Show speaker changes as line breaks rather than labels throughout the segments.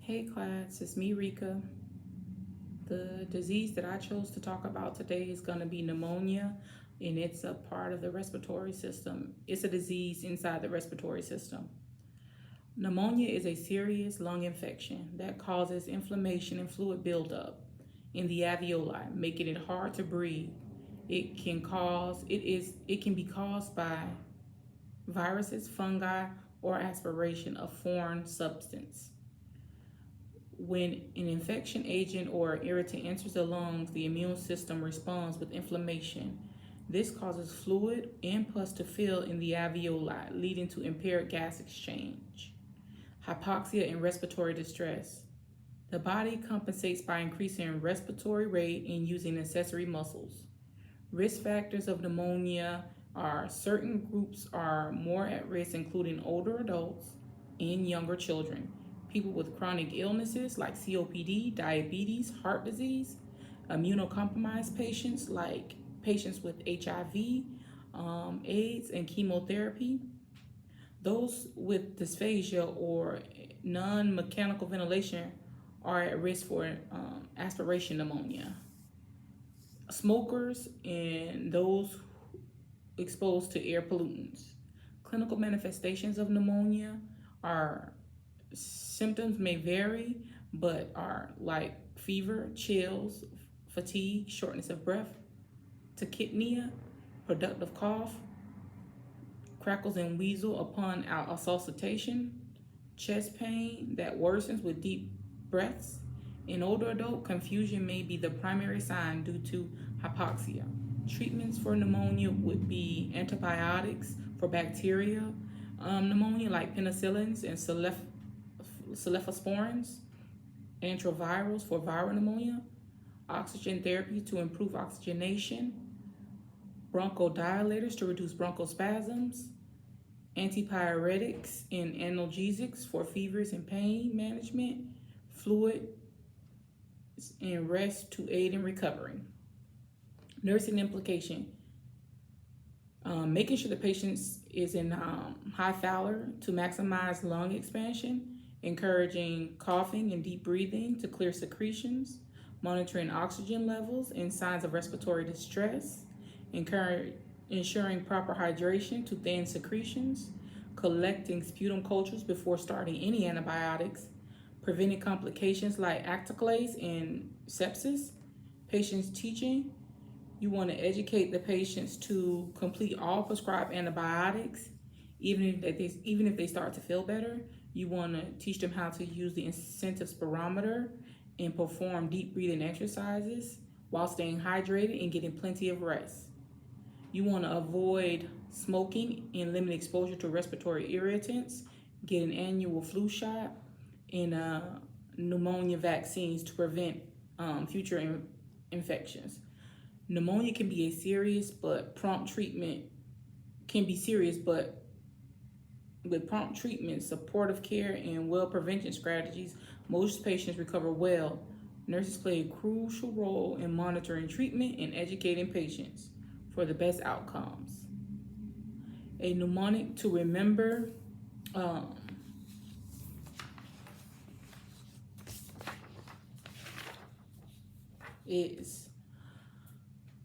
Hey class, it's me Rika. The disease that I chose to talk about today is going to be pneumonia, and it's a part of the respiratory system. It's a disease inside the respiratory system. Pneumonia is a serious lung infection that causes inflammation and fluid buildup in the alveoli, making it hard to breathe. It can be caused by viruses, fungi, or aspiration of foreign substance. When an infection agent or irritant enters the lungs, the immune system responds with inflammation. This causes fluid and pus to fill in the alveoli, leading to impaired gas exchange, hypoxia, and respiratory distress. The body compensates by increasing respiratory rate and using accessory muscles. Risk factors of pneumonia are certain groups are more at risk, including older adults and younger children, people with chronic illnesses like COPD, diabetes, heart disease, immunocompromised patients like patients with HIV, AIDS, and chemotherapy, those with dysphagia or non-mechanical ventilation are at risk for aspiration pneumonia. Smokers and those exposed to air pollutants. Clinical manifestations of pneumonia are symptoms may vary, but are like fever, chills, fatigue, shortness of breath, tachypnea, productive cough, crackles and wheezing upon auscultation, chest pain that worsens with deep breaths. In older adult, confusion may be the primary sign due to hypoxia. Treatments for pneumonia would be antibiotics for bacteria pneumonia like penicillins and cephalosporins, antivirals for viral pneumonia, oxygen therapy to improve oxygenation, bronchodilators to reduce bronchospasms, antipyretics and analgesics for fevers and pain management, fluid and rest to aid in recovery. Nursing implication. Making sure the patient is in high Fowler to maximize lung expansion, encouraging coughing and deep breathing to clear secretions, monitoring oxygen levels and signs of respiratory distress, ensuring proper hydration to thin secretions, collecting sputum cultures before starting any antibiotics, preventing complications like acticlase and sepsis, patients teaching. You want to educate the patients to complete all prescribed antibiotics, even if they start to feel better. You want to teach them how to use the incentive spirometer and perform deep breathing exercises while staying hydrated and getting plenty of rest. You want to avoid smoking and limit exposure to respiratory irritants, get an annual flu shot, and pneumonia vaccines to prevent future infections. Pneumonia can be serious, but with prompt treatment, supportive care, and well prevention strategies, most patients recover well. Nurses play a crucial role in monitoring treatment and educating patients for the best outcomes. A mnemonic to remember is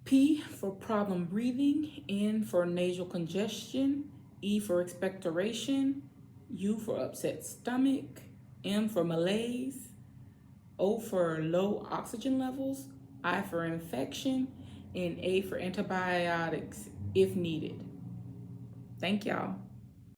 P for problem breathing, N for nasal congestion, E for expectoration, U for upset stomach, M for malaise, O for low oxygen levels, I for infection, and A for antibiotics if needed. Thank y'all.